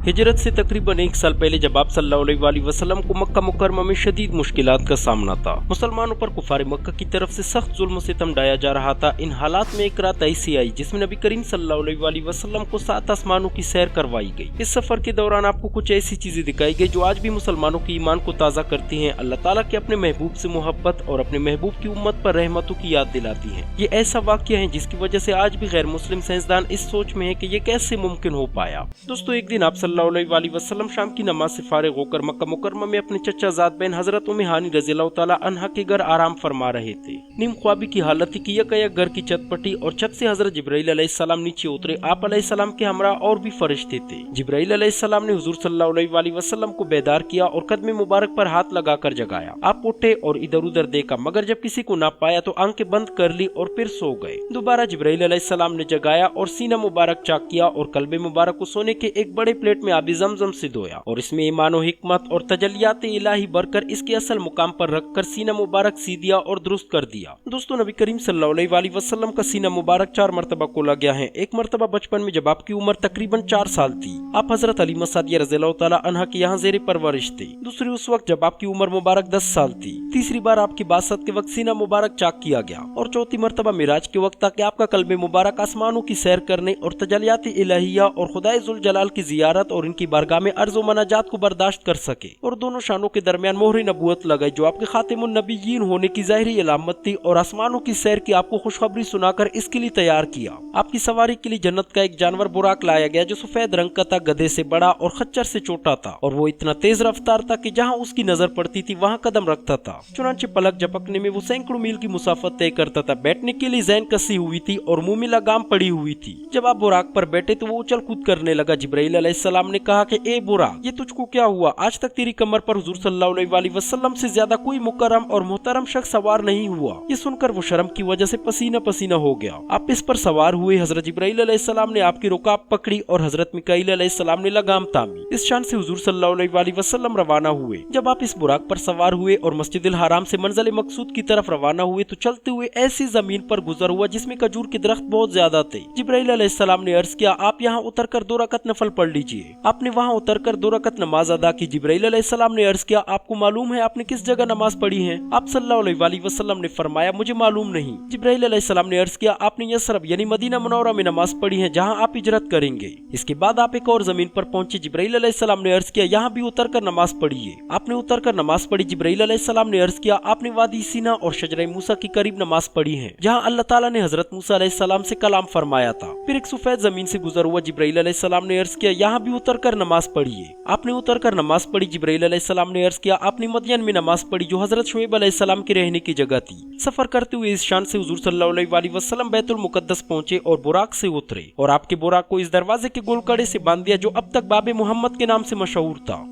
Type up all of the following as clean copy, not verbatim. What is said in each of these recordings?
हिजरत से तकरीबन 1 साल पहले जब आप सल्लल्लाहु अलैहि वसल्लम को मक्का मुकर्रमा में शदीद मुश्किलात का सामना था। मुसलमानों पर कुफार मक्का की तरफ से सख्त जुल्म सितम ढाया जा रहा था। इन हालात में एक रात ऐसी आई जिसमें नबी करीम सल्लल्लाहु अलैहि वसल्लम को 7 आसमानों की सैर करवाई गई। इस सफर के दौरान आपको कुछ ऐसी चीजें दिखाई गई जो आज भी मुसलमानों के ईमान को ताज़ा करती हैं, अल्लाह ताला के अपने महबूब से मोहब्बत और अपने महबूब की उम्मत पर रहमतों की याद दिलाती हैं। ये ऐसा वाक़या है जिसकी वजह से आज भी गैर मुस्लिम साइंसदान इस सोच में है कि ये कैसे मुमकिन हो पाया। दोस्तों, एक दिन आप सल्लल्लाहु अलैहि वसल्लम शाम की नमाज से फारिग होकर मक्का मुकर्रमा में अपने चचा ज़ात बहन हजरत उम्मे हानी रज़ियल्लाहु ताला अन्हा के घर आराम फरमा रहे थे। नीम ख्वाबी की हालत थी कि यकयक घर की छत फटी और छत से हजरत जिब्राइल अलैहिस्सलाम नीचे उतरे। आप अलैहिस्सलाम के हमरा और भी फरिश्ते थे। जिब्राइल अलैहिस्सलाम ने हुजूर सल्लल्लाहु अलैहि वसल्लम को बेदार किया और कदमे मुबारक पर हाथ लगाकर जगाया। आप उठे और इधर उधर देखा, मगर जब किसी को ना पाया तो आंखें बंद कर ली और फिर सो गए। दोबारा जिब्राइल अलैहिस्सलाम ने जगाया और सीना मुबारक चाक किया और कल्बे मुबारक को सोने के एक बड़े प्लेट में आबी ज़मज़म से धोया और इसमें ईमान और हिकमत और तजल्लियात इलाही भरकर इसके असल मुकाम पर रखकर सीना मुबारक सी दिया और दुरुस्त कर दिया। दोस्तों, नबी करीम सल्लल्लाहु अलैहि वसल्लम का सीना मुबारक 4 मरतबा खोला गया है। एक मरतबा बचपन में जब आपकी उम्र तकरीबन 4 साल थी। आप हजरत हलीमा सादिया रज़ियल्लाहु ताला अन्हा के यहाँ ज़ेरे परवरिश थे। दूसरी उस वक्त जब आपकी उम्र मुबारक 10 साल थी। तीसरी बार आपकी बासत के वक्त सीना मुबारक चाक किया गया और चौथी मरतबा मिराज के वक्त ताकि आपका कल्बे मुबारक आसमानों की सैर करने और तजल्लियात इलाहिया और खुदाए जुल जलाल की जियारत और इनकी बारगाह में अर्ज़ व मनाजात को बर्दाश्त कर सके और दोनों शानों के दरमियान मोहर नबूवत लगाई जो आपके खातिमुन नबिय्यीन होने की ज़ाहिरी अलामत थी और आसमानों की सैर की आपको खुशखबरी सुनाकर इसके लिए तैयार किया। आपकी सवारी के लिए जन्नत का एक जानवर बुराक लाया गया जो सफेद रंग का था, गधे से बड़ा और खच्चर से छोटा था और वो इतना तेज रफ्तार था कि जहाँ उसकी नजर पड़ती थी वहाँ कदम रखता था। चुनांचे पलक झपकने में वो सैकड़ों मील की मुसाफत तय करता था। बैठने के लिए जैन कसी हुई थी और मुंह में लगाम पड़ी हुई थी। जब आप बुराक पर बैठे तो वो उछल कूद करने लगा। जिब्राइल अलैहिस्सलाम ने कहा कि ए बुराक, ये तुझको क्या हुआ? आज तक तेरी कमर पर हुजूर सल्लल्लाहु अलैहि वसल्लम से ज्यादा कोई मुकर्रम और मोहतरम शख्स सवार नहीं हुआ। ये सुनकर वो शर्म की वजह से पसीना पसीना हो गया। आप इस पर सवार हुए। हजरत जिब्राइल अलैहिस्सलाम ने आपकी रुकाब पकड़ी और हजरत मिकाईल अलैहिस्सलाम ने लगाम थामी। इस शान से हुजूर सल्लल्लाहु अलैहि वसल्लम रवाना हुए। जब आप इस बुराक पर सवार हुए और मस्जिदुल हराम से मंजिल मकसूद की तरफ रवाना हुए तो चलते हुए ऐसी जमीन पर गुजर हुआ जिसमें खजूर के दरख्त बहुत ज्यादा थे। जिब्राइल अलैहिस्सलाम ने अर्ज किया, आप यहाँ उतर कर 2 रकत नफल पढ़ लीजिए। आपने वहाँ उतर कर 2 रकत नमाज अदा की। जिब्राइल अलैहिस्सलाम ने अर्ज किया, आपको मालूम है आपने किस जगह नमाज पढ़ी है? आप सल्लल्लाहु अलैहि वसल्लम ने फरमाया, मुझे मालूम नहीं। जिब्राइल अलैहिस्सलाम ने अर्ज किया, आपने यसरब यानी मदीना मुनव्वरा में नमाज पढ़ी है जहाँ आप हिजरत करेंगे। इसके बाद आप एक और जमीन पर पहुंचे। जिब्राइल अलैहिस्सलाम ने अर्ज किया, यहाँ भी उतर कर नमाज पढ़िए। आपने उतर कर नमाज पढ़ी। जिब्राइल अलैहिस्सलाम ने अर्ज किया, आपने वादी सीना और शजरे मूसा की करीब नमाज पढ़ी है जहाँ अल्लाह ताला ने हजरत मूसा अलैहिस्सलाम से कलाम फरमाया था। फिर एक सफेद जमीन से गुजर हुआ। जिब्राइल अलैहिस्सलाम ने अर्ज किया, यहाँ भी उतर कर नमाज पढ़िए। आपने उतर कर नमाज पढ़ी। जिब्राइल अलैहिस्सलाम ने अर्ज किया, आपने मदयन में नमाज पढ़ी जो हजरत शुएब अलैहिस्सलाम के रहने की जगह थी। सफर करते हुए इस शान से हुजूर सल्लल्लाहु अलैहि वसल्लम बैतुल मुकद्दस पहुंचे और बुराक से उतरे और आपके बुराक को इस दरवाजे के गोलकड़े से बांध दिया जो अब तक बाबे मोहम्मद के नाम से मशहूर था।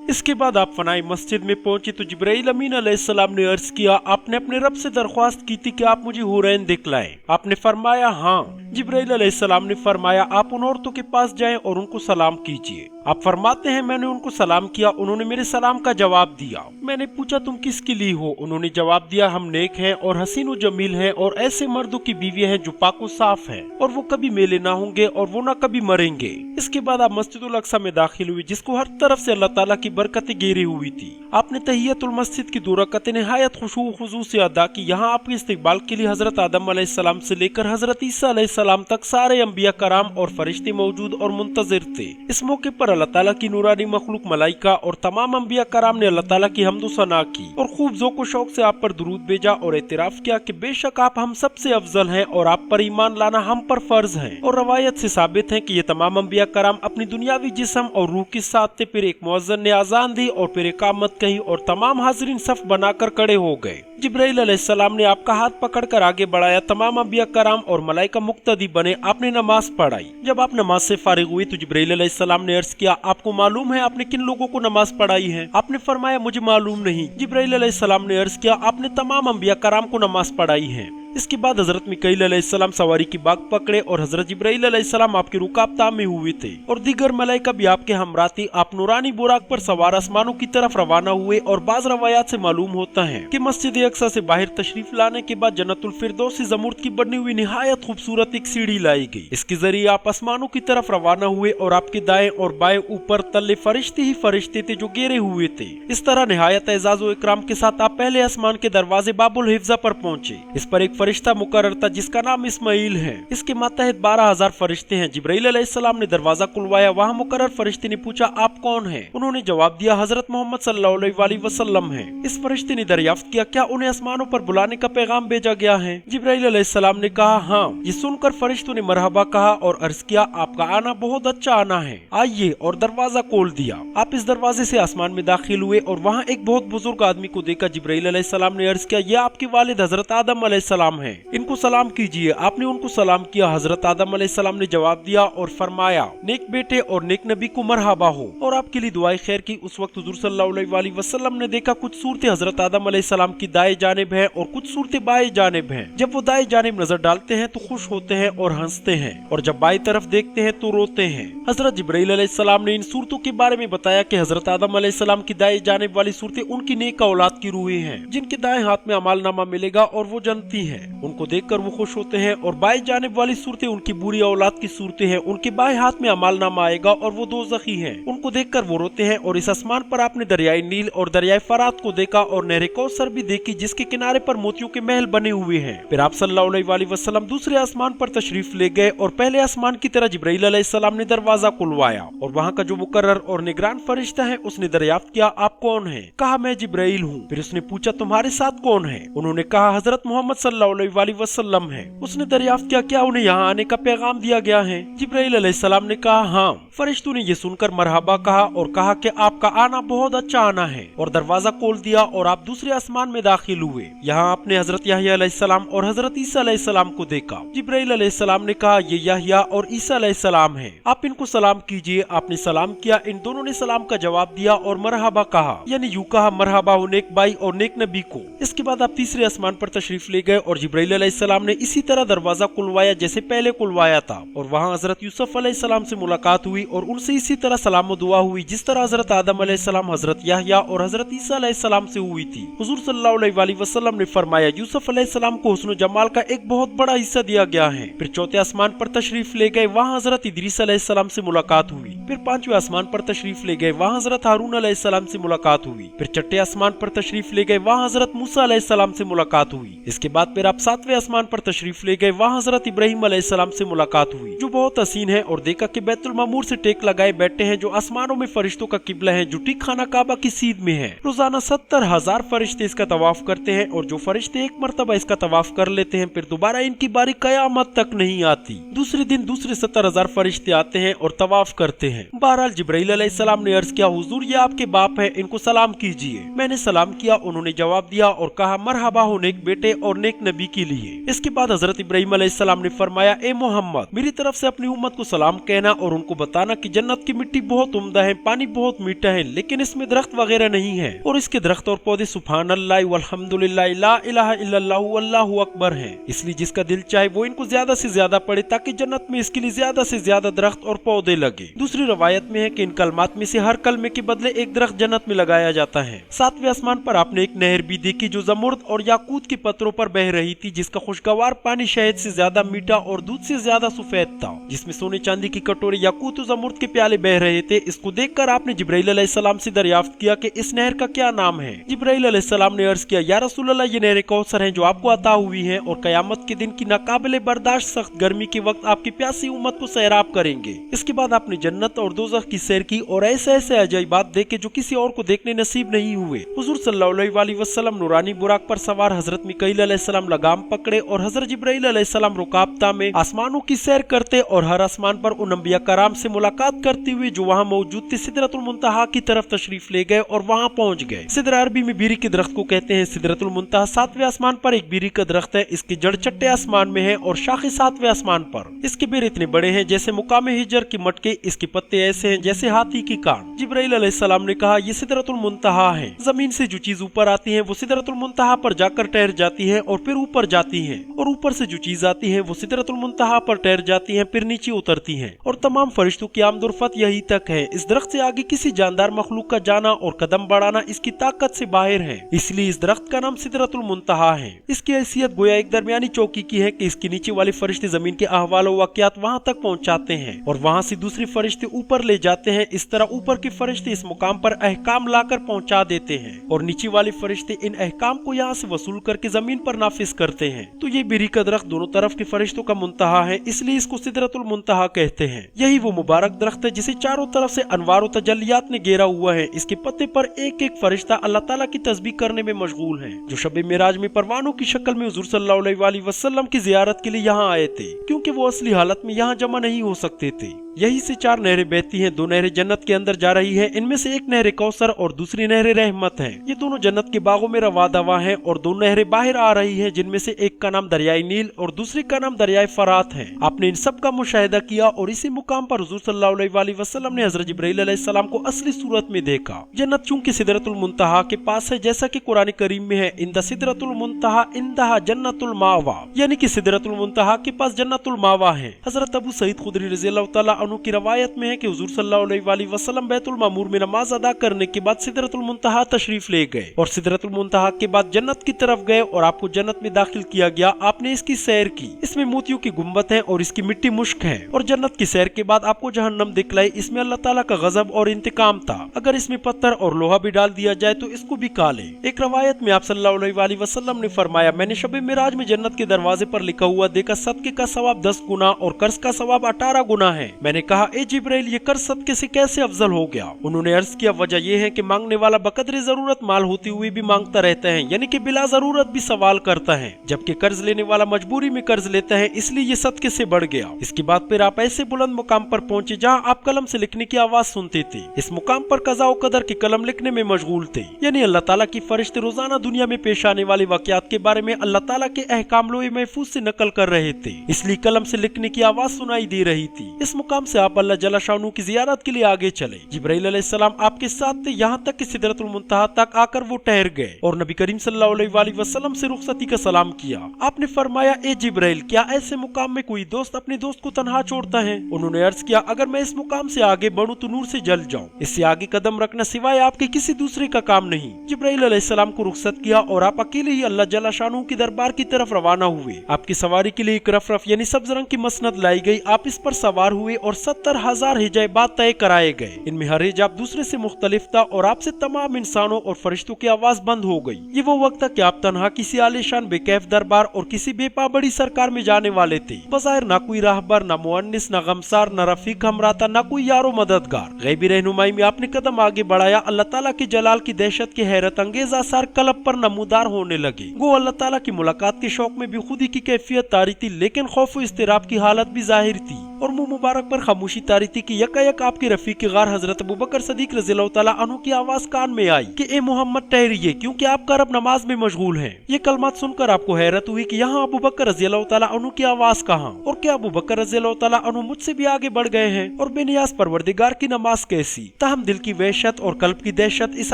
इसके बाद आप फनाई मस्जिद में पहुंचे तो जिब्राइल अमीन अलैहिस्सलाम ने अर्ज किया, आपने अपने रब से दरख्वास्त की थी कि आप मुझे हुरैन दिखलाएं। आपने फरमाया हाँ। जिब्राइल अलैहिस्सलाम ने फरमाया, आप उन औरतों के पास जाएं और उनको सलाम कीजिए। आप फरमाते हैं, मैंने उनको सलाम किया, उन्होंने मेरे सलाम का जवाब दिया। मैंने पूछा, तुम किसके लिए हो? उन्होंने जवाब दिया, हम नेक हैं और हसीन व जमील हैं और ऐसे मर्दों की बीवियां हैं जो पाक व साफ हैं और वो कभी मेले ना होंगे और वो ना कभी मरेंगे। इसके बाद आप मस्जिदुल अक्सा में दाखिल हुए जिसको हर तरफ से अल्लाह ताला की बरकतें घेरी हुई थी। आपने तहियतुल मस्जिद की 2 रकतें निहायत खुशू खुजू से अदा की। यहाँ आपके इस्तकबाल के लिए हजरत आदम अलैहिस्सलाम से लेकर हजरत ईसा अलैहिस्सलाम तक सारे अंबिया कराम और फरिश्ते मौजूद और मुंतजिर थे। इस मौके पर अल्लाह ताला की नूरानी मखलूक मलाइका और तमाम अंबिया कराम ने अल्लाह ताला की हम्द व सना की और खूब ज़ौक़ व शौक से आप पर दुरूद भेजा और एतराफ किया कि बेशक आप हम सबसे अफजल हैं और आप पर ईमान लाना हम पर फर्ज है। और रवायत से साबित है कि ये तमाम अंबिया कराम अपनी दुनियावी जिस्म और रूह के साथ थे। फिर एक मुअज्जिन ने आज़ान दी और फिर इकामत कही और तमाम हाजिरीन सफ बनाकर खड़े हो गए। जिब्राइल अलैहिस्सलाम ने आपका हाथ पकड़कर आगे बढ़ाया। तमाम अंबिया कराम और मलाइका मुक्तदी बने। आपने नमाज पढ़ाई। जब आप नमाज से फारिग हुई तो जिब्राइल अलैहिस्सलाम ने अर्ज किया, आपको मालूम है आपने किन लोगों को नमाज पढ़ाई है? आपने फरमाया, मुझे मालूम नहीं। जिब्राइल अलैहिस्सलाम ने अर्ज किया, आपने तमाम अंबिया कराम को नमाज पढ़ाई है। इसके बाद हजरत मिकाईल अलैहिस्सलाम सवारी की बाग पकड़े और हजरत जिब्राइल अलैहिस्सलाम आपके रुकाबता में हुए थे और दीगर मलाइका भी आपके हमरा थी। आप नूरानी बुराक पर सवार आसमानों की तरफ रवाना हुए और बाज रवायात से मालूम होता है कि मस्जिद अक्सा से बाहर तशरीफ लाने के बाद जन्नतुल फिरदौस से ज़मुर्द की बनी हुई निहायत खूबसूरत एक सीढ़ी लाई गई। इसके जरिए आप आसमानों की तरफ रवाना हुए और आपके दाएं और बाएं ऊपर तल्ले फरिश्ते ही फरिश्ते थे जो घेरे हुए थे। इस तरह निहायत एजाज व इकराम के साथ आप पहले आसमान के दरवाजे बाबुल हिफ्जा पर पहुंचे। इस पर एक फरिश्ता मुकर्रर था जिसका नाम इस्माइल है। इसके मातहत 12,000 फरिश्ते हैं। जिब्राइल अलैहिस्सलाम ने दरवाजा खुलवाया। वहाँ मुकर्रर फरिश्ते ने पूछा, आप कौन हैं? उन्होंने जवाब दिया, हजरत मोहम्मद सल्लल्लाहु अलैहि वसल्लम है। इस फरिश्ते ने दरियाफ्त किया, क्या उन्हें आसमानों पर बुलाने का पैगाम भेजा गया है? जिब्राइल अलैहिस्सलाम ने कहा, हाँ। ये सुनकर फरिश्तों ने मरहबा कहा और अर्ज किया, आपका आना बहुत अच्छा आना है, आइए, और दरवाजा खोल दिया। आप इस दरवाजे से आसमान में दाखिल हुए और वहाँ एक बहुत बुजुर्ग आदमी को देखा। जिब्राइल अलैहिस्सलाम ने अर्ज किया, ये आपके वालिद हजरत आदम अलैहिस्सलाम हैं, इनको सलाम कीजिए। आपने उनको सलाम किया। हजरत आदम अलैहिस्सलाम ने जवाब दिया और फरमाया, नेक बेटे और नेक नबी को मरहबा हो और आपके लिए दुआए खैर की। उस वक्त हुजूर सल्लल्लाहु अलैहि वसल्लम ने देखा कुछ सूरतें हजरत आदम अलैहिस्सलाम की दाएं जानिब है और कुछ सूरतें बाएं जानिब हैं। जब वो दाएं जानिब नजर डालते हैं तो खुश होते हैं और हंसते हैं, और जब बाएं तरफ देखते हैं तो रोते हैं। हजरत जिब्राइल अलैहिस्सलाम ने इन सूरतों के बारे में बताया कि हजरत आदम अलैहिस्सलाम की दाएं जानिब वाली सूरतें उनकी नेक औलाद की रूहें हैं जिनके दाएं हाथ में अमालनामा मिलेगा और वो जनती है। उनको देखकर वो खुश होते हैं। और बाएं जानिब वाली सूरतें उनकी बुरी औलाद की सूरतें हैं, उनके बाएं हाथ में अमालनामा आएगा और वो दोज़खी हैं। उनको देखकर वो रोते हैं। और इस आसमान पर आपने दरियाए नील और दरियाए फरात को देखा और नहर कौसर भी देखी जिसके किनारे पर मोतियों के महल बने हुए हैं। फिर आप सल्लल्लाहु अलैहि वसल्लम दूसरे आसमान पर तशरीफ ले गए और पहले आसमान की तरह जिब्राइल अलैहिस्सलाम ने दरवाजा खुलवाया और वहाँ का जो मुकर्रर और निगरान फरिश्ता है उसने दरियाफ्त किया, आप कौन हैं? कहा, मैं जिब्राइल हूँ। फिर उसने पूछा, तुम्हारे साथ कौन है? उन्होंने कहा, हजरत मोहम्मद सल्लल्लाहु अलैहि वसल्लम है। उसने दरियाफ्त किया, क्या उन्हें यहाँ आने का पैगाम दिया गया है? जिब्राइल अलैहिस्सलाम ने कहा, हाँ। फरिश्तों ने ये सुनकर मरहबा कहा और कहा कि आपका आना बहुत अच्छा आना है, और दरवाजा खोल दिया और आप दूसरे आसमान में दाखिल हुए। यहाँ आपने हजरत याह्या अलैहिस्सलाम और हजरत ईसा अलैहिस्सलाम को देखा। जिब्राइल अलैहिस्सलाम ने कहा, ये याह्या और ईसा अलैहिस्सलाम हैं, आप इनको सलाम कीजिए। आपने सलाम किया। इन दोनों ने सलाम का जवाब दिया और मरहबा कहा, यानी यूं कहा, मरहबा हो नेक भाई और नेक नबी को। इसके बाद आप तीसरे आसमान पर तशरीफ ले गए और जिब्राइल अलैहिस्सलाम ने इसी तरह दरवाजा खुलवाया जैसे पहले खुलवाया था, और वहाँ हजरत यूसुफ अलैहिस्सलाम से मुलाकात हुई और उनसे इसी तरह सलाम दुआ हुई जिस तरह हजरत आदम अलैहिस्सलाम, हजरत याह्या और हजरत ईसा अलैहिस्सलाम से हुई थी। हुजूर सल्लल्लाहु अलैहि वसल्लम ने फरमाया, यूसुफ अलैहिस्सलाम को हुस्न जमाल का एक बहुत बड़ा हिस्सा दिया गया है। फिर चौथे आसमान पर तशरीफ ले गए, वहाँ हजरत इदरीस अलैहिस्सलाम से मुलाकात हुई। फिर पांचवें आसमान पर तशरीफ ले गए, वहाँ हजरत हारून अलैहिस्सलाम से मुलाकात हुई। फिर छठे आसमान पर तशरीफ ले गए, वहाँ हजरत मूसा अलैहिस्सलाम से मुलाकात हुई। इसके बाद फिर आप सातवें आसमान पर तशरीफ ले गए, वहाँ हजरत इब्राहिम अलैहिस्सलाम से मुलाकात हुई जो बहुत हसीन है, और देखा कि बैतुल मामूर से टेक लगाए बैठे हैं जो आसमानों में फरिश्तों का किबला है जो ठीक खाना काबा की सीध में है। रोजाना 70,000 फरिश्ते इसका तवाफ करते हैं, और जो फरिश्ते एक मरतबा इसका तवाफ कर लेते हैं फिर दोबारा इनकी बारी कयामत तक नहीं आती। दूसरे दिन दूसरे 70,000 फरिश्ते आते हैं और तवाफ करते हैं। बहरहाल जिब्राइल अलैहिस्सलाम ने अर्ज किया, हुजूर ये आपके बाप है, इनको सलाम कीजिए। मैंने सलाम किया। उन्होंने जवाब दिया और कहा, मरहबा हो नेक बेटे और नेक नबी के लिए। इसके बाद हजरत इब्राहिम अलैहिस्सलाम ने फरमाया, ए मोहम्मद, मेरी तरफ से अपनी उम्मत को सलाम कहना और उनको बताना कि जन्नत की मिट्टी बहुत उम्दा है, पानी बहुत मीठा है, लेकिन इसमें दरख्त वगैरह नहीं है, और इसके दरख्त और पौधे सुभान अल्लाह वल्हम्दुलिल्लाह ला इलाहा इल्लल्लाहु वल्लाहु अकबर हैं। इसलिए जिसका दिल चाहे वो इनको ज्यादा से ज्यादा पढ़े ताकि जन्नत में इसके लिए ज्यादा से ज्यादा दरख्त और पौधे लगे। दूसरी रवायत में है कि इन कलमात में से हर कलमे के बदले एक दरख्त जन्नत में लगाया जाता है। सातवें आसमान पर आपने एक नहर भी देखी जो ज़मुर्द और याकूत के पत्रों पर बह रही थी, जिसका खुशगवार पानी शहद से ज्यादा मीठा और दूध से ज्यादा सफेद था, जिसमें सोने चांदी की कटोरे याकूत और ज़मुर्द के प्याले बह रहे थे। इसको देखकर आपने जिब्राइल अलैहिस्सलाम से दरियाफ्त किया कि इस नहर का क्या नाम है। जिब्राइल अलैहिस्सलाम ने अर्ज किया, या रसूल अल्लाह, ये नहर कौसर है जो आपको अता हुई है, और कयामत के दिन की नाकाबिले बर्दाश्त सख्त गर्मी के वक्त आपकी प्यासी उम्मत को सैराब करेंगे। इसके बाद आपने जन्नत और दोज़ख की सैर की और ऐसे ऐसे अजाइबात देखे जो किसी और को देखने नसीब नहीं हुए। हुजूर सल्लल्लाहु अलैहि वसल्लम नूरानी बुराक पर सवार हजरत मिकाईल अलैहिस्सलाम लगाम पकड़े और हजरत जिब्राइल अलैहिस्सलाम रुकाबता में आसमानों की सैर करते और हर आसमान पर उन अंबिया कराम से मुलाकात करते हुए जो वहाँ मौजूद थे सिदरतुल मुंतहा की तरफ तशरीफ ले गए और वहाँ पहुँच गए। सिदरा अरबी में बीरी के दरख्त को कहते हैं। सिदरतुल मुंतहा 7वें आसमान पर एक बीरी का दरख्त है। इसकी जड़ छठे आसमान में है और शाखे 7वें आसमान पर। इसके बेर इतने बड़े हैं जैसे मुकामे हिजर की मटके, इसके पत्ते ऐसे हैं जैसे हाथी की कान। जिब्राइल अलैहिस्सलाम ने कहा, ये सिदरतुल मुंतहा है। जमीन से जो चीज ऊपर आती है वो सिदरतुल मुंतहा पर जाकर ठहर जाती है और फिर ऊपर जाती हैं और ऊपर से जो चीज आती है वो सिदरतुल मुंतहा पर ठहर जाती है, फिर नीचे उतरती है और तमाम फरिश्तों की आमदुरफत यही तक है। इस दरख्त से आगे किसी जानदार मखलूक का जाना और कदम बढ़ाना इसकी ताकत से बाहर है, इसलिए इस दरख्त का नाम सिदरतुल मुंतहा है। इसकी हैसियत गोया एक दरमियानी चौकी की है कि इसके नीचे वाले फरिश्ते जमीन के अहवाल और वाक़ियात वहाँ तक पहुँचाते हैं और वहाँ से दूसरे फरिश्ते ऊपर ले जाते हैं। इस तरह ऊपर के फरिश्ते इस मुकाम पर अहकाम लाकर पहुँचा देते हैं और नीचे वाले फरिश्ते इन अहकाम को यहाँ से वसूल करके जमीन पर नाफिज करते हैं। तो ये बेरी का दरख्त दोनों तरफ के फरिश्तों का मुंतहा है, इसलिए इसको सिदरतुल मुंतहा कहते हैं। यही वो मुबारक दरख्त है जिसे चारों तरफ से अनवार और तजल्लियात ने घेरा हुआ है। इसके पत्ते पर एक एक फरिश्ता अल्लाह ताला की तस्बीह करने में मशगूल है। जो शब मेराज में परवानों की शक्ल में हुजूर सल्लल्लाहु अलैहि वसल्लम की जियारत के लिए यहाँ आए थे, क्योंकि वो असली हालत में यहाँ जमा नहीं हो सकते थे। यही से 4 नहरें बहती हैं। 2 नहरें जन्नत के अंदर जा रही हैं। इनमें से एक नहर कौसर और दूसरी नहर रहमत है। ये दोनों जन्नत के बागों में रवा दवा हैं और 2 नहरें बाहर आ रही हैं, जिनमें से एक का नाम दरियाए नील और दूसरी का नाम दरियाए फरात है। आपने इन सब का मुशाहिदा किया और इसी मुकाम पर हुजूर सल्लल्लाहु अलैहि वसल्लम ने हजरत जिब्राइल अलैहिस्सलाम को असली सूरत में देखा। जन्नत चूंकि सिदरतुल मुंतहा के पास है, जैसा कि कुरान करीम में है, इंदा सिदरतुल मुंतहा इंदहा जन्नतुल मावा, यानी कि सिदरतुल मुंतहा के पास जन्नतुल मावा है। हजरत अबू सईद खुदरी रज़ियल्लाहु तआला अन्हु की रवायत में है कि हुजूर सल्लल्लाहु अलैहि वसल्लम बैतुल मामूर में नमाज अदा करने के बाद सिदरतुल मुंतहा तशरीफ ले गए और सिदरतुल मुंतहा के बाद जन्नत की तरफ गए और आपको जन्नत में दाखिल किया गया। आपने इसकी सैर की। इसमें मोतियों की गुंबद है और इसकी मिट्टी मुश्क है। और जन्नत की सैर के बाद आपको जहन्नम दिखलाई। इसमें अल्लाह ताला का गजब और इंतकाम था। अगर इसमें पत्थर और लोहा भी डाल दिया जाए तो इसको भी काले। एक रवायत में आप सल्लल्लाहु अलैहि वसल्लम ने फरमाया, मैंने शब मेराज में जन्नत के दरवाजे पर लिखा हुआ देखा, सदके का सवाब 10 गुना और कर्ज का सवाब 18 गुना है। मैंने कहा, ए जिब्राइल, ये कर्ज सदके से कैसे अफजल हो गया? उन्होंने अर्ज किया, वजह यह है कि मांगने वाला बकदरे जरूरत माल होती हुई भी मांगता रहता है, यानी कि बिला जरूरत भी सवाल करता है, जबकि कर्ज लेने वाला मजबूरी में कर्ज लेता है, इसलिए ये सदके से बढ़ गया। इसके बाद फिर आप ऐसे बुलंद मुकाम पर पहुंचे जहां आप कलम से लिखने की आवाज सुनते थे। इस मुकाम पर कज़ा व क़दर की कलम लिखने में मशगूल थे, यानी अल्लाह ताला की फरिश्ते रोजाना दुनिया में पेश आने वाले वाक़यात के बारे में अल्लाह ताला के अहकाम लोहे महफूज से नकल कर रहे थे, इसलिए कलम से लिखने की आवाज सुनाई दे रही थी। इस मुकाम से आप अल्लाह जल्ल शाअनहू की जियारत के लिए आगे चले। जिब्राइल अलैहिस्सलाम आपके साथ थे, यहाँ तक कि सिदरतुल मुंतहा तक आकर वो ठहर गए और नबी करीम सल्लल्लाहु अलैहि वसल्लम से रुखसती का सलाम किया। आपने फरमाया, ए जिब्राइल, क्या ऐसे मुकाम में कोई दोस्त अपने दोस्त को तन्हा छोड़ता है? उन्होंने अर्ज किया, अगर मैं इस मुकाम से आगे बढ़ूं तो नूर से जल जाऊं। इससे आगे कदम रखना सिवाय आपके किसी दूसरे का काम नहीं। जिब्राइल अलैहिस्सलाम को रुखसत किया और आप अकेले ही अल्लाह जल्ल शाअनहू की दरबार की तरफ रवाना हुए। आपकी सवारी के लिए एक रफ यानी सब्ज रंग की मसनद लाई गई। आप इस पर सवार हुए और 70,000 हिजाबात तय कराए गए। इनमें हर हिजाब दूसरे से मुख्तलिफ था और आपसे तमाम इंसानों और फरिश्तों की आवाज बंद हो गई। ये वो वक्त था कि आप तन्हा किसी आलीशान बेकैफ दरबार और किसी बेपा बड़ी सरकार में जाने वाले थे। बज़ाहिर ना कोई राहबर, ना मुअन्निस, ना गमसार, ना रफीक हमराता, ना कोई यारो मददगार। गैबी रहनुमाई में आपने कदम आगे बढ़ाया। अल्लाह ताला की जलाल की दहशत के हैरत अंगेज आसार कलब पर नमूदार होने लगे। गो अल्लाह ताला की मुलाकात के शौक में भी खुदी की कैफियत तारी थी, लेकिन खौफ इस्तिराब की हालत भी जाहिर थी और मुंह मुबारक पर खामोशी तारी थी कि यकायक आपके रफीक गार हजरत अबू बकर सदीक रज़ियल्लाहु तआला अन्हु की आवाज कान में आई कि ए मोहम्मद, ठहरिए, क्योंकि आपका रब नमाज में मशगूल है। ये कलमात सुनकर आपको हैरत हुई कि यहाँ अबू बकर रज़ियल्लाहु तआला अन्हु की आवाज कहाँ, और क्या अबू बकर रज़ियल्लाहु तआला अन्हु मुझसे भी आगे बढ़ गए हैं? और बेनियाज परवरदिगार की नमाज कैसी। ताहम दिल की वहशत और कल्ब की दहशत इस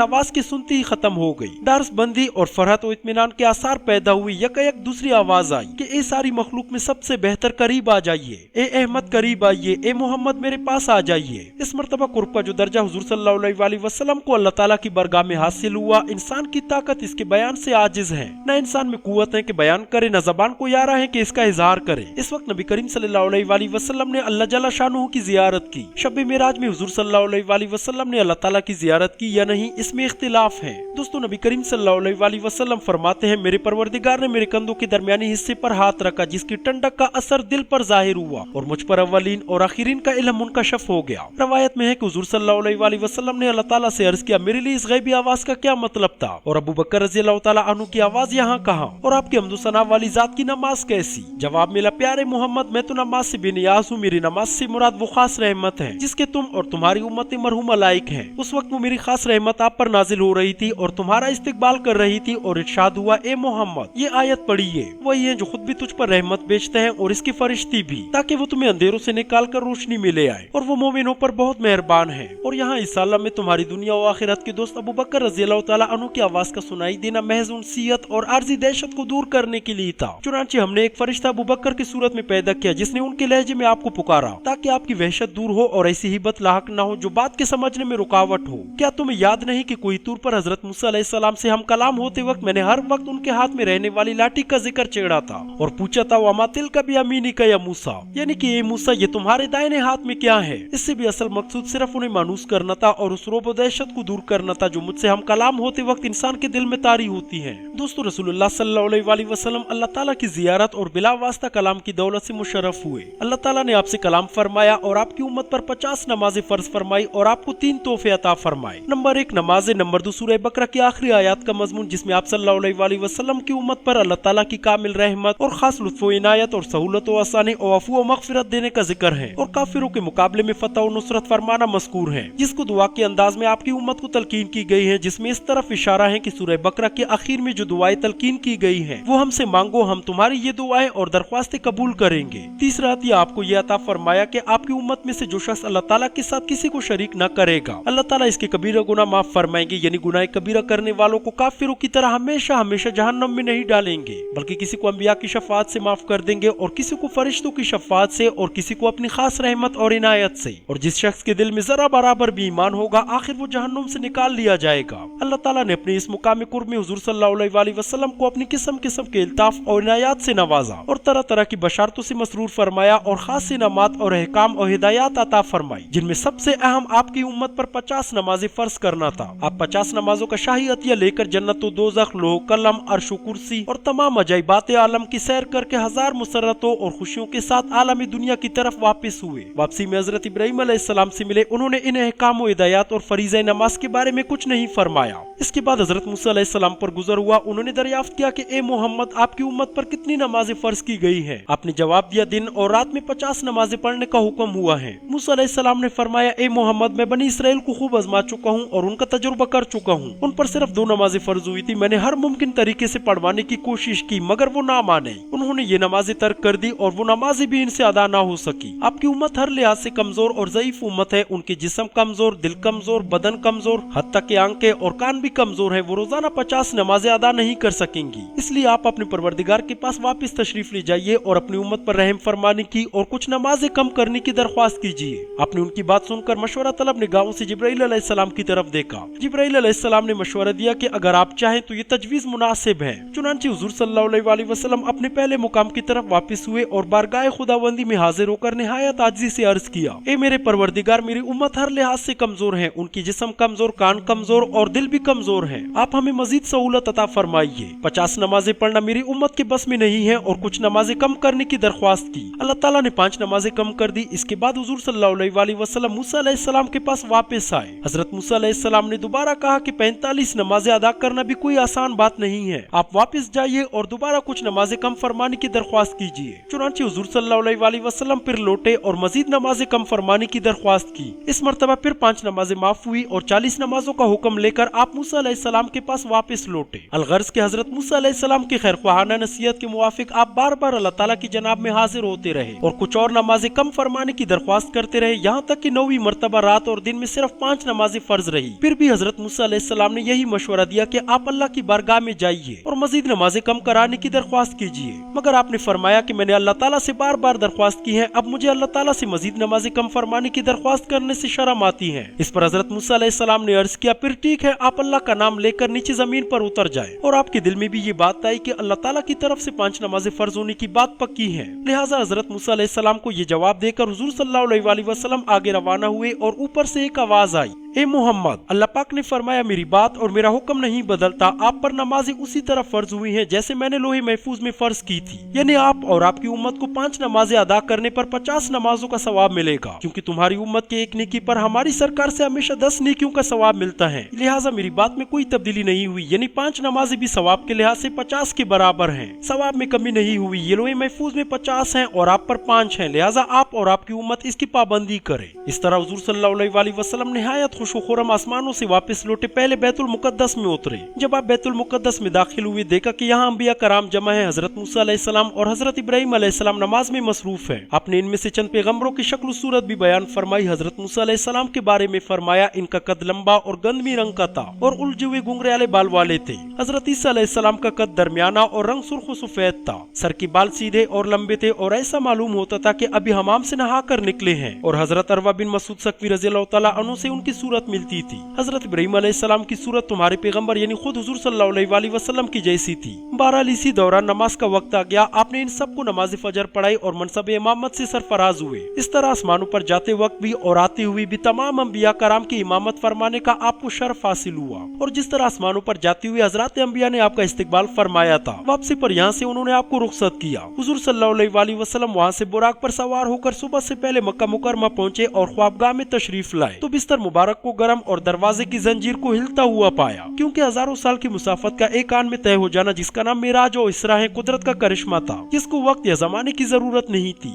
आवाज की सुनते ही खत्म हो गई। दारस बंदी और फरहत और इत्मीनान के आसार पैदा हुई। यकायक दूसरी आवाज आई कि ए सारी मखलूक में सबसे बेहतर करीब आ जाइए, ए अहमद करीब आइए, ए मोहम्मद मेरे पास आ जाइए। इस मर्तबा कुर्ब का जो दर्जा हुजूर सल्लल्लाहु अलैहि वसल्लम को अल्लाह ताला की बरगाह में हासिल हुआ, इंसान की ताकत इसके बयान से आजिज है। न इंसान में कुव्वत है कि बयान करे, न ज़बान को यारा है कि इसका इजहार करे। इस वक्त नबी करीम सल्लल्लाहु अलैहि वसल्लम ने अल्लाह जल्ल शाअनहू की जियारत की। शब मेराज में हुजूर सल्लल्लाहु अलैहि वसल्लम ने अल्लाह ताला की जियारत की या नहीं, इसमें इख्तिलाफ है। दोस्तों, नबी करीम सल्लल्लाहु अलैहि वसल्लम फरमाते हैं, मेरे परवरदिगार ने मेरे कंधों के दरमियानी हिस्से पर हाथ रखा, जिसकी ठंडक का असर दिल पर जाहिर हुआ और मुझ पर अव्वलीन और आखिरीन का इल्म मुनकशफ हो गया। रवायत में है कि हुजूर सल्लल्लाहु अलैहि वसल्लम ने अल्लाह ताला से अर्ज किया, मेरे लिए इस गैबी आवाज का क्या मतलब था, और अबू बकर रज़ियल्लाहु तआला अन्हु की आवाज यहाँ कहाँ, और आपकी हम्दो सना वाली जात की नमाज कैसी? जवाब मिला, प्यारे मोहम्मद, मैं तो नमाज से बेनियाज हूँ। मेरी नमाज से मुराद वो खास रहमत है जिसके तुम और तुम्हारी उम्मत मरहूमा लायक है। उस वक्त वो मेरी खास रहमत आप पर नाजिल हो रही थी और तुम्हारा इस्तिकबाल कर रही थी और इरशाद हुआ, ए मोहम्मद, ये आयत पढ़िए, वही है जो खुद भी तुझ पर रहमत बेचते हैं और इसकी फरिश्ती भी, ताकि वो तुम्हें अंधेरों अंधेरों से निकाल कर रोशनी में ले आए और वो मोमिनों पर बहुत मेहरबान है। और यहाँ इस आलम में तुम्हारी दुनिया और आखिरत के दोस्त अबू बकर रज़ी अल्लाह तआला अन्हु की आवाज का सुनाई देना महज उनसियत और आर्जी दहशत को दूर करने के लिए था। चुनांचे हमने एक फरिश्ता अबू बकर की सूरत में पैदा किया जिसने उनके लहजे में आपको पुकारा ताकि आपकी वहशत दूर हो और ऐसी हिब्बत लाहक न हो जो बात के समझने में रुकावट हो। क्या तुम्हें याद नहीं कि कोई तूर पर हजरत मूसा अलैहिस्सलाम से हम कलाम होते वक्त मैंने हर वक्त उनके हाथ में रहने वाली लाठी का जिक्र छेड़ा था और पूछा था वमा तिल्का बियमीनिका या मूसा, यानी कि ये मूसा ये तुम्हारे दाहिने हाथ में क्या है। इससे भी असल मकसूद सिर्फ उन्हें मानूस करना था और उस रोब दहशत को दूर करना था जो मुझसे हम कलाम होते वक्त इंसान के दिल में तारी होती है। दोस्तों रसूलुल्लाह सल्लल्लाहु अलैहि वसल्लम अल्लाह ताला की जियारत और बिला वास्ता कलाम की दौलत से मुशर्रफ हुए। अल्लाह ताला ने आपसे कलाम फरमाया और आपकी उम्मत पर 50 नमाजें फर्ज फरमाई और आपको 3 तोहफे अता फरमाए। नंबर 1 नमाज़ें, नंबर 2 सूरह बकरा की आखिरी आयत का मजमून जिसमें आप सल्लल्लाहु अलैहि वसल्लम की उम्मत पर अल्लाह ताला की कामिल रहमत और खास लुत्फ व इनायत और सहूलत व आसानी और अफू व मगफिरत देने का जिक्र है और काफिरों के मुकाबले में फतह और नुसरत फरमाना मज़कूर है, जिसको दुआ के अंदाज में आपकी उम्मत को तलकीन की गई है, जिसमें इस तरफ इशारा है कि सूरह बकरा के आखिर में जो दुआएं तलकीन की गई है वो हमसे मांगो, हम तुम्हारी ये दुआएं और दरख्वास्तें कबूल करेंगे। तीसरा अतिया आपको ये अता फरमाया कि आपकी उम्मत में से जो शख्स अल्लाह ताला के साथ किसी को शरीक न करेगा अल्लाह ताला इसके कबीरा गुनाह माफ फरमाएंगे, यानी गुनाह कबीरा करने वालों को काफिरों की तरह हमेशा हमेशा जहन्नम में नहीं डालेंगे बल्कि किसी को अंबिया की शफाअत से माफ कर देंगे और किसी को फरिश्तों की शफाअत से और किसी को अपनी खास रहमत और इनायत से। और जिस शख्स के दिल में जरा बराबर भी ईमान होगा आखिर वो जहन्नम से निकाल लिया जाएगा। अल्लाह ताला ने अपने इस मुकाम कुर्ब में हुजूर सल्लल्लाहु अलैहि वसल्लम को अपनी किस्म किस्म के इल्ताफ और इनायत से नवाजा और तरह तरह की बशारतों से मसरूर फरमाया और खास इनामात और अहकाम और हिदायत अता फरमाई, जिनमें सबसे अहम आपकी उम्मत पर 50 नमाजें फर्ज करना था। आप 50 नमाजों का शाही अतिया लेकर जन्नत व दोज़ख, लोह कलम, अर्श व कुर्सी और तमाम अजाइबात आलम की सैर करके 1000 मुसर्रतों और खुशियों के साथ आलमी दुनिया की तरफ वापस हुए। वापसी में हजरत इब्राहीम अलैहिस्सलाम से मिले, उन्होंने इन अहकाम व हिदायत और फरीज़ा नमाज के बारे में कुछ नहीं फरमाया। इसके बाद हजरत मूसा अलैहिस्सलाम पर गुजर हुआ, उन्होंने दरियाफ्त किया कि ए मोहम्मद आपकी उम्मत पर कितनी नमाजें फर्ज की गई है। आपने जवाब दिया दिन और रात में 50 नमाजें पढ़ने का हुक्म हुआ है। मूसा अलैहिस्सलाम ने फरमाया ए मोहम्मद मैं बनी इसराइल को खूब आजमा चुका हूँ और उनका तजुर्बा कर चुका हूँ। उन पर सिर्फ 2 नमाजें फर्ज हुई थी, मैंने हर मुमकिन तरीके से पढ़वाने की कोशिश की मगर वो ना माने, उन्होंने ये नमाजें तर्क कर दी और वो नमाजें भी इनसे अदा ना हो सकी। आपकी उम्मत हर लिहाज से कमजोर और ज़ईफ उम्मत है, उनके जिस्म कमजोर, दिल कमजोर, बदन कमजोर, हत्ता के आंखें और कान भी कमजोर है, वो रोजाना 50 नमाजें अदा नहीं कर सकेंगी। इसलिए आप अपने परवरदिगार के पास वापस तशरीफ ले जाइए और अपनी उम्मत पर रहम फरमाने की और कुछ नमाजें कम करने की दरख्वास्त कीजिए। आपने उनकी बात सुनकर मशवरा तलब निगाहों से जिब्राइल अलैहिस्सलाम की तरफ देखा। जिब्राइल अलैहिस्सलाम ने मशवरा दिया कि अगर आप चाहें तो ये तजवीज मुनासिब है। चुनांचे हुजूर सल्लल्लाहु अलैहि वसल्लम अपने पहले मुकाम की तरफ वापस हुए और बारगाह खुदावंदी में हाजिर होकर निहायत आजिज़ी से अर्ज किया, ए मेरे परवरदिगार मेरी उम्मत हर लिहाज से कमजोर है, उनकी जिस्म कमजोर, कान कमजोर और दिल भी कमजोर है, आप हमें मजीद सहूलत अता फरमाइए। 50 नमाजें पढ़ना मेरी उम्मत के बस में नहीं है और कुछ नमाजें कम करने की दरख्वास्त की। अल्लाह ताला ने 5 नमाजें कम कर दी। इसके बाद हुजूर सल्लल्लाहु अलैहि वसल्लम मूसा अलैहिस्सलाम के पास वापस आए। हजरत मूसा अलैहिस्सलाम ने दोबारा कहा कि 45 नमाजें अदा करना भी कोई आसान बात नहीं है, आप वापस जाइए और दोबारा कुछ नमाजें कम फरमाने की दरख्वास्त कीजिए। चुनांचे हुजूर सल्लल्लाहु अलैहि वसल्लम फिर लौटे और मजीद नमाजें कम फरमाने की दरख्वास्त की। इस मरतबा फिर 5 नमाजें माफ हुई और 40 नमाजों का हुक्म लेकर आप मूसा अलैहिस्सलाम के पास वापस लौटे। अलगर्ज के हजरत मूसा अलैहिस्सलाम की खैरख्वाहाना नसीहत के मुवाफिक आप बार बार अल्लाह ताला की जनाब में हाजिर होते रहे और कुछ और नमाजें कम फरमाने की दरख्वास्त करते रहे, यहाँ तक कि 9वीं मरतबा रात और दिन में सिर्फ 5 नमाजें फर्ज रही। फिर भी हजरत मूसा अलैहिस्सलाम ने यही मशवरा दिया कि आप अल्लाह की बारगाह में जाइए और मजीद नमाजें कम कराने की दरख्वास्त कीजिए, मगर आपने फरमाया कि मैंने अल्लाह ताला से बार बार दरख्वास्त की है, अब मुझे अल्लाह ताला से मजीद नमाजें कम फरमाने की दरख्वास्त करने से शर्म आती है। इस पर हजरत मूसा अलैहिस्सलाम ने अर्ज किया, फिर ठीक है आप अल्लाह का नाम लेकर नीचे जमीन पर उतर जाए और आपके दिल में भी ये बात आई कि अल्लाह ताला की तरफ से 5 नमाजें फर्ज होने की बात पक्की है। लिहाजा हजरत मूसा अलैहिस्सलाम को ये जवाब देकर हुजूर सल्लल्लाहु अलैहि वसल्लम आगे रवाना हुए और ऊपर से एक आवाज आई, ए मोहम्मद अल्लाह पाक ने फरमाया मेरी बात और मेरा हुक्म नहीं बदलता, आप पर नमाजें उसी तरह फर्ज हुई हैं जैसे मैंने लोहे महफूज में फर्ज की थी, यानी आप और आपकी उम्मत को 5 नमाजें अदा करने पर 50 नमाजों का सवाब मिलेगा, क्योंकि तुम्हारी उम्मत के एक नेकी पर हमारी सरकार से हमेशा 10 नेकियों का सवाब मिलता है। लिहाजा मेरी बात में कोई तब्दीली नहीं हुई, यानी 5 नमाजें भी सवाब के लिहाज से 50 के बराबर हैं, सवाब में कमी नहीं हुई। ये लोहे महफूज में 50 हैं और आप पर 5 हैं, लिहाजा आप और आपकी उम्मत इसकी पाबंदी करे। इस तरह हुजूर सल्लल्लाहु अलैहि वसल्लम निहायत खुश व खुर्रम आसमानों से वापस लौटे पहले बैतुल मुकद्दस में उतरे। जब आप बैतुल मुकद्दस में दाखिल हुए देखा कि यहाँ अंबिया कराम जमा है। हजरत मूसा अलैहिस्सलाम और हजरत इब्राहिम अलैहिस्सलाम नमाज में मसरूफ है। आपने इनमें से चंद पैगंबरों की शक्ल सूरत भी बयान फरमाई। हजरत मूसा अलैहिस्सलाम के बारे में फरमाया इनका कद लंबा और गंदमी रंग का था और उलझे हुए घुंघराले बाल वाले थे। हजरत ईसा अलैहिस्सलाम का कद दरमियाना और रंग सुर्ख व सफेद था। सर के बाल सीधे और लंबे थे और ऐसा मालूम होता था कि अभी हमाम से नहा कर निकले हैं। और हजरत अरवा बिन मसूद सकवी रज़ियल्लाहु तआला अन्हु से उनकी सूरत मिलती थी। हजरत इब्राहिम अलैहिस्सलाम की सूरत तुम्हारे पैगंबर यानी खुद हुजूर सल्लल्लाहु अलैहि वसल्लम की जैसी थी। बहरहाल इसी दौरान नमाज का वक्त आ गया। आपने इन सबको नमाज फजर पढ़ाई और मनसब इमामत से सरफराज हुए। इस तरह आसमानों पर जाते वक्त भी और आते हुए भी तमाम अंबिया कराम की इमामत फरमाने का आपको शर्फ हासिल हुआ। और जिस तरह आसमानों पर जाते हुए हजरत अंबिया ने आपका इस्तकबाल फरमाया था, वापसी पर यहाँ से उन्होंने आपको रुखसत किया। हुजूर सल्लल्लाहु अलैहि वसल्लम वहाँ से बुराक पर सवार होकर सुबह से पहले मक्का मुकरमा पहुँचे और ख्वाबगाह में तशरीफ लाए तो बिस्तर मुबारक को गर्म और दरवाजे की जंजीर को हिलता हुआ पाया, क्योंकि हजारों साल की मुसाफत का एक आन में तय हो जाना, जिसका नाम मेराज और इसरा है, कुदरत का करिश्मा था, जिसको वक्त या जमाने की जरूरत नहीं थी।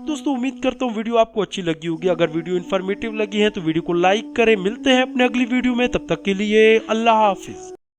दोस्तों उम्मीद करता हूँ वीडियो आपको अच्छी लगी होगी। अगर वीडियो इन्फॉर्मेटिव लगी है तो वीडियो को लाइक करें। मिलते हैं अपने अगली वीडियो में, तब तक के लिए अल्लाह हाफिज।